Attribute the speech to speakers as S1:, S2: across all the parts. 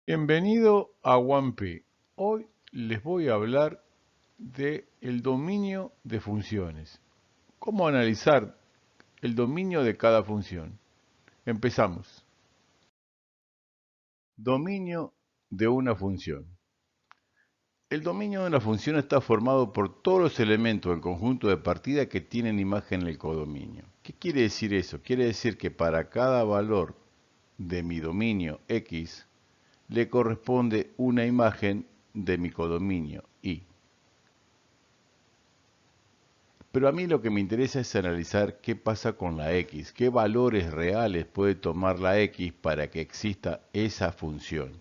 S1: Bienvenido a OneP. Hoy les voy a hablar de el dominio de funciones. ¿Cómo analizar el dominio de cada función? Empezamos. Dominio de una función. El dominio de una función está formado por todos los elementos del conjunto de partida que tienen imagen en el codominio. ¿Qué quiere decir eso? Quiere decir que para cada valor de mi dominio X le corresponde una imagen de mi codominio Y. Pero a mí lo que me interesa es analizar qué pasa con la X, qué valores reales puede tomar la X para que exista esa función.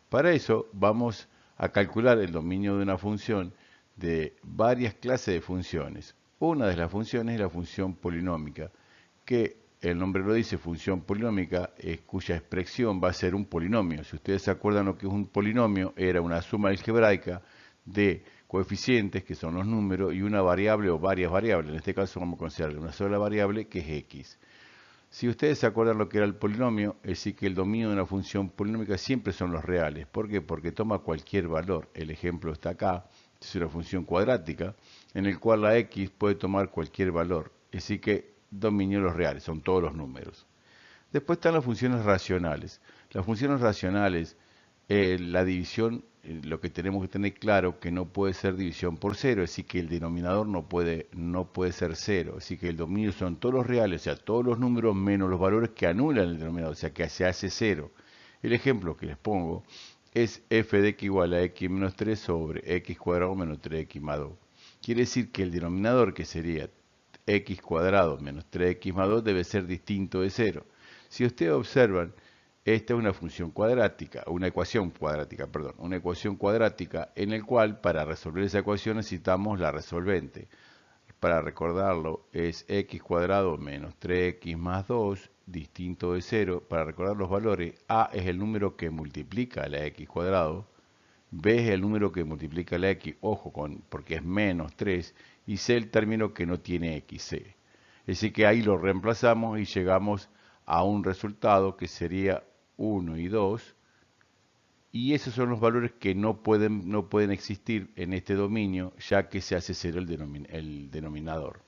S1: Para eso vamos a calcular el dominio de una función de varias clases de funciones. Una de las funciones es la función polinómica, que el nombre lo dice, función polinómica, cuya expresión va a ser un polinomio. Si ustedes se acuerdan lo que es un polinomio, era una suma algebraica de coeficientes, que son los números, y una variable o varias variables. En este caso vamos a considerar una sola variable, que es x. Si ustedes se acuerdan lo que era el polinomio, es decir, que el dominio de una función polinómica siempre son los reales. ¿Por qué? Porque toma cualquier valor. El ejemplo está acá, es una función cuadrática, en el cual la x puede tomar cualquier valor. Es decir, que dominio de los reales, son todos los números. Después están las funciones racionales. Las funciones racionales, la división, lo que tenemos que tener claro que no puede ser división por cero, es decir, que el denominador no puede ser cero, es decir, que el dominio son todos los reales, o sea, todos los números menos los valores que anulan el denominador, o sea, que se hace cero. El ejemplo que les pongo es f de x igual a x menos 3 sobre x cuadrado menos 3x más 2. Quiere decir que el denominador, que sería x cuadrado menos 3x más 2, debe ser distinto de cero. Si ustedes observan, esta es una función cuadrática, una ecuación cuadrática, perdón, una ecuación cuadrática en el cual para resolver esa ecuación necesitamos la resolvente. Para recordarlo es x cuadrado menos 3x más 2 distinto de 0. Para recordar los valores, a es el número que multiplica la x cuadrado, b es el número que multiplica la x, ojo, porque es menos 3, y c el término que no tiene x, c. Es decir que ahí lo reemplazamos y llegamos a un resultado que sería 1 y 2, y esos son los valores que no pueden existir en este dominio, ya que se hace cero el denominador.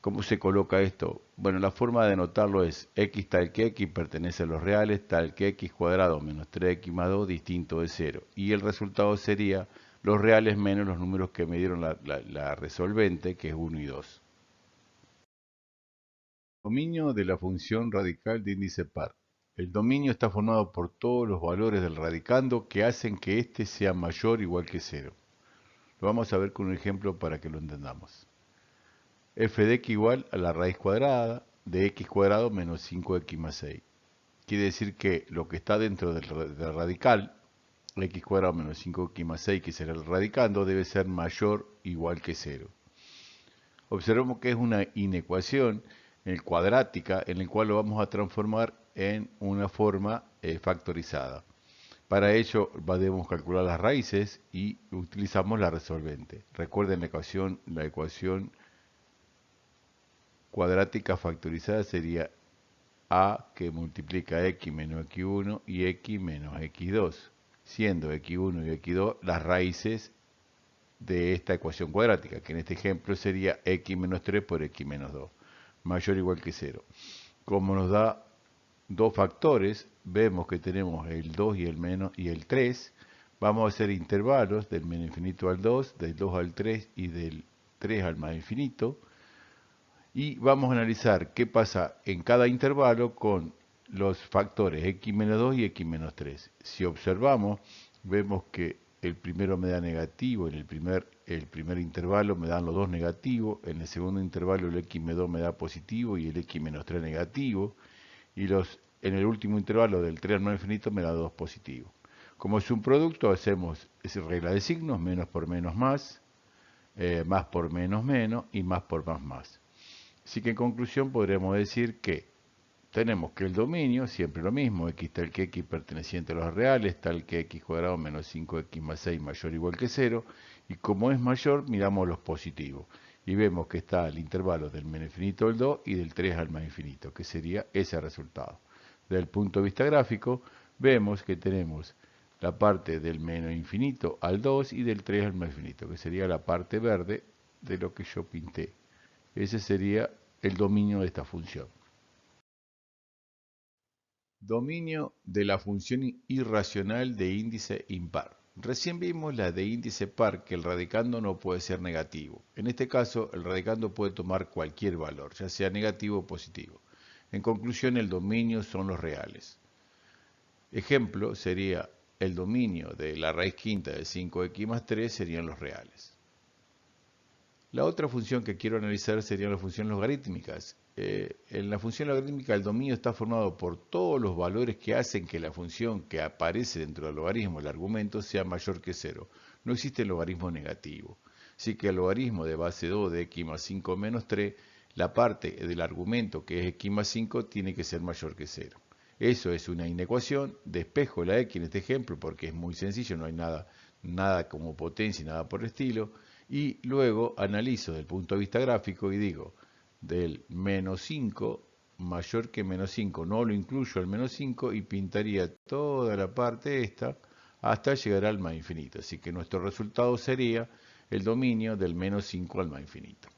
S1: ¿Cómo se coloca esto? Bueno, la forma de anotarlo es x tal que x pertenece a los reales, tal que x cuadrado menos 3x más 2 distinto de 0. Y el resultado sería los reales menos los números que me dieron la resolvente, que es 1 y 2. Dominio de la función radical de índice par. El dominio está formado por todos los valores del radicando que hacen que éste sea mayor o igual que 0. Lo vamos a ver con un ejemplo para que lo entendamos. F de x igual a la raíz cuadrada de x cuadrado menos 5x más 6. Quiere decir que lo que está dentro del radical, x cuadrado menos 5x más 6, que será el radicando, debe ser mayor o igual que 0. Observemos que es una inecuación cuadrática en la cual lo vamos a transformar en una forma factorizada. Para ello debemos calcular las raíces y utilizamos la resolvente. Recuerden la ecuación cuadrática factorizada sería a que multiplica x menos x1 y x menos x2, siendo x1 y x2 las raíces de esta ecuación cuadrática, que en este ejemplo sería x menos 3 por x menos 2, mayor o igual que 0. Como nos da dos factores, vemos que tenemos el 2 y el menos y el 3. Vamos a hacer intervalos del menos infinito al 2, del 2 al 3 y del 3 al más infinito. Y vamos a analizar qué pasa en cada intervalo con los factores x-2 y x-3. Si observamos, vemos que el primero me da negativo, en el primer intervalo me dan los dos negativos, en el segundo intervalo el x-2 me da positivo y el x-3 negativo, y en el último intervalo del 3 al más infinito me da 2 positivos. Como es un producto, hacemos regla de signos, menos por menos más por menos menos y más por más más. Así que en conclusión podremos decir que tenemos que el dominio, siempre lo mismo, x tal que x perteneciente a los reales, tal que x cuadrado menos 5x más 6 mayor o igual que 0, y como es mayor, miramos los positivos, y vemos que está el intervalo del menos infinito al 2 y del 3 al más infinito, que sería ese resultado. Desde el punto de vista gráfico, vemos que tenemos la parte del menos infinito al 2 y del 3 al más infinito, que sería la parte verde de lo que yo pinté. Ese sería el dominio de esta función. Dominio de la función irracional de índice impar. Recién vimos la de índice par, que el radicando no puede ser negativo. En este caso, el radicando puede tomar cualquier valor, ya sea negativo o positivo. En conclusión, el dominio son los reales. Ejemplo sería el dominio de la raíz quinta de 5x más 3 serían los reales. La otra función que quiero analizar serían las funciones logarítmicas. En la función logarítmica el dominio está formado por todos los valores que hacen que la función que aparece dentro del logaritmo, el argumento, sea mayor que 0. No existe logaritmo negativo. Así que el logaritmo de base 2 de x más 5 menos 3, la parte del argumento que es x más 5 tiene que ser mayor que 0. Eso es una inecuación, despejo la x en este ejemplo porque es muy sencillo, no hay nada como potencia y nada por el estilo. Y luego analizo desde el punto de vista gráfico y digo, del menos 5 mayor que menos 5, no lo incluyo al menos 5 y pintaría toda la parte esta hasta llegar al más infinito. Así que nuestro resultado sería el dominio del menos 5 al más infinito.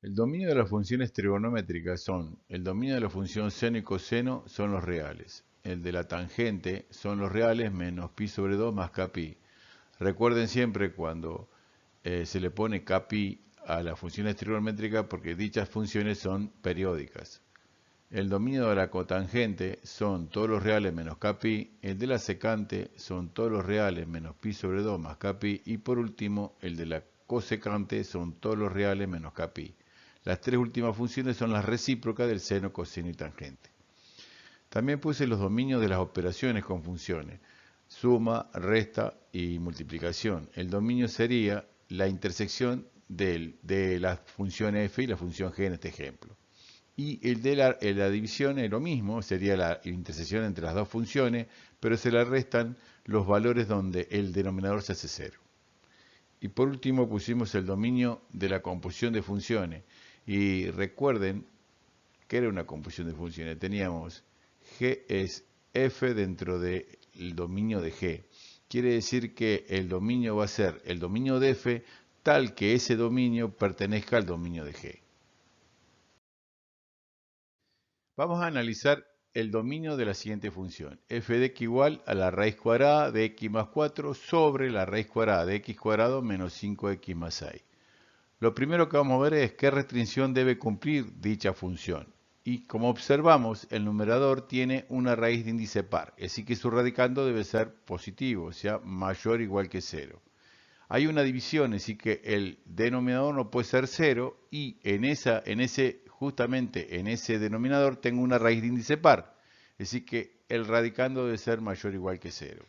S1: El dominio de las funciones trigonométricas son, el dominio de la función seno y coseno son los reales, el de la tangente son los reales menos pi sobre 2 más kpi. Recuerden siempre cuando se le pone kpi a las funciones trigonométricas porque dichas funciones son periódicas. El dominio de la cotangente son todos los reales menos kpi, el de la secante son todos los reales menos pi sobre 2 más kpi y por último el de la cosecante son todos los reales menos kpi. Las tres últimas funciones son las recíprocas del seno, coseno y tangente. También puse los dominios de las operaciones con funciones, suma, resta y multiplicación. El dominio sería la intersección de las funciones f y la función g en este ejemplo. Y el de la división es lo mismo, sería la intersección entre las dos funciones, pero se le restan los valores donde el denominador se hace cero. Y por último pusimos el dominio de la composición de funciones. Y recuerden que era una composición de funciones. Teníamos G es F dentro del dominio de G. Quiere decir que el dominio va a ser el dominio de F tal que ese dominio pertenezca al dominio de G. Vamos a analizar el dominio de la siguiente función. F de x igual a la raíz cuadrada de x más 4 sobre la raíz cuadrada de x cuadrado menos 5x más 6. Lo primero que vamos a ver es qué restricción debe cumplir dicha función. Y como observamos, el numerador tiene una raíz de índice par, así que su radicando debe ser positivo, o sea, mayor o igual que 0. Hay una división, así que el denominador no puede ser 0 y justamente en ese denominador tengo una raíz de índice par, así que el radicando debe ser mayor o igual que 0.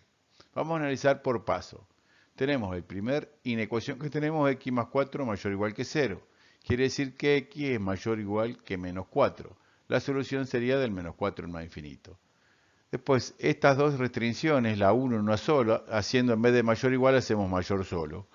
S1: Vamos a analizar por paso. Tenemos el primer inecuación que tenemos, x más 4 mayor o igual que 0. Quiere decir que x es mayor o igual que menos 4. La solución sería del menos 4 al más infinito. Después, estas dos restricciones, la 1 y una sola, haciendo en vez de mayor o igual, hacemos mayor solo.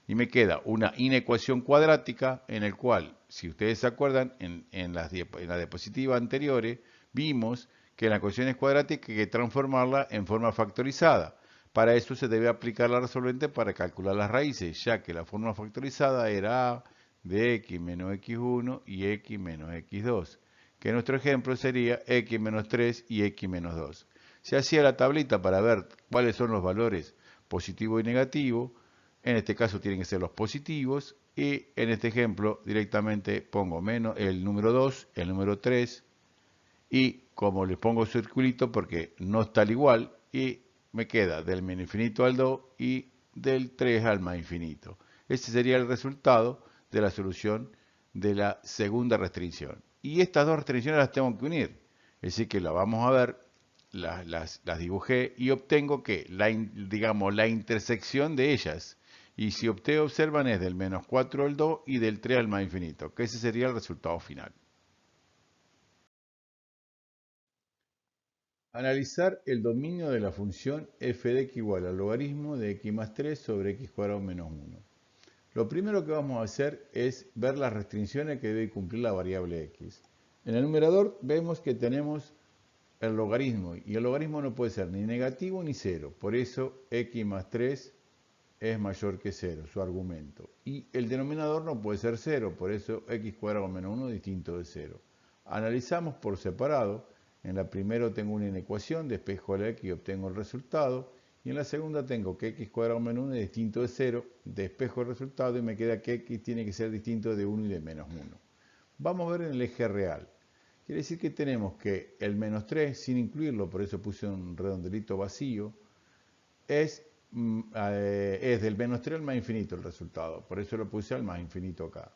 S1: Y me queda una inecuación cuadrática en el cual, si ustedes se acuerdan, en las diapositivas anteriores, vimos que la ecuación es cuadrática y hay que transformarla en forma factorizada. Para eso se debe aplicar la resolvente para calcular las raíces, ya que la forma factorizada era a de x menos x1 y x menos x2, que nuestro ejemplo sería x menos 3 y x menos 2. Se hacía la tablita para ver cuáles son los valores positivo y negativo. En este caso tienen que ser los positivos y en este ejemplo directamente pongo menos el número 2, el número 3 y como les pongo circulito porque no está al igual y me queda del menos infinito al 2 y del 3 al más infinito. Ese sería el resultado de la solución de la segunda restricción. Y estas dos restricciones las tengo que unir. Es decir, que las vamos a ver, las dibujé y obtengo que digamos, la intersección de ellas. Y si ustedes observan es del menos 4 al 2 y del 3 al más infinito, que ese sería el resultado final. Analizar el dominio de la función f de x igual al logaritmo de x más 3 sobre x cuadrado menos 1. Lo primero que vamos a hacer es ver las restricciones que debe cumplir la variable x. En el numerador vemos que tenemos el logaritmo. Y el logaritmo no puede ser ni negativo ni cero. Por eso x más 3 es mayor que 0, su argumento. Y el denominador no puede ser 0, por eso x cuadrado menos 1 es distinto de 0. Analizamos por separado. En la primera tengo una inecuación, despejo la x y obtengo el resultado. Y en la segunda tengo que x cuadrado menos 1 es distinto de 0, despejo el resultado y me queda que x tiene que ser distinto de 1 y de menos 1. Vamos a ver en el eje real. Quiere decir que tenemos que el menos 3, sin incluirlo, por eso puse un redondelito vacío, es del menos 3 al más infinito el resultado. Por eso lo puse al más infinito acá.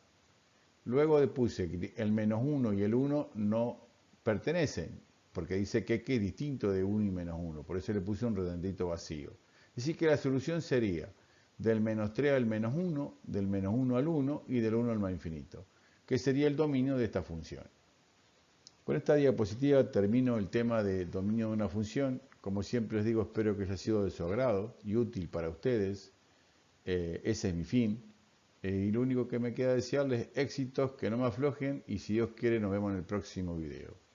S1: Luego puse que el menos 1 y el 1 no pertenecen, porque dice que x es distinto de 1 y menos 1. Por eso le puse un redondito vacío. Es decir que la solución sería del menos 3 al menos 1, del menos 1 al 1 y del 1 al más infinito, que sería el dominio de esta función. Con esta diapositiva termino el tema de dominio de una función. Como siempre les digo, espero que haya sido de su agrado y útil para ustedes. Ese es mi fin. Y lo único que me queda desearles éxitos, que no me aflojen y si Dios quiere nos vemos en el próximo video.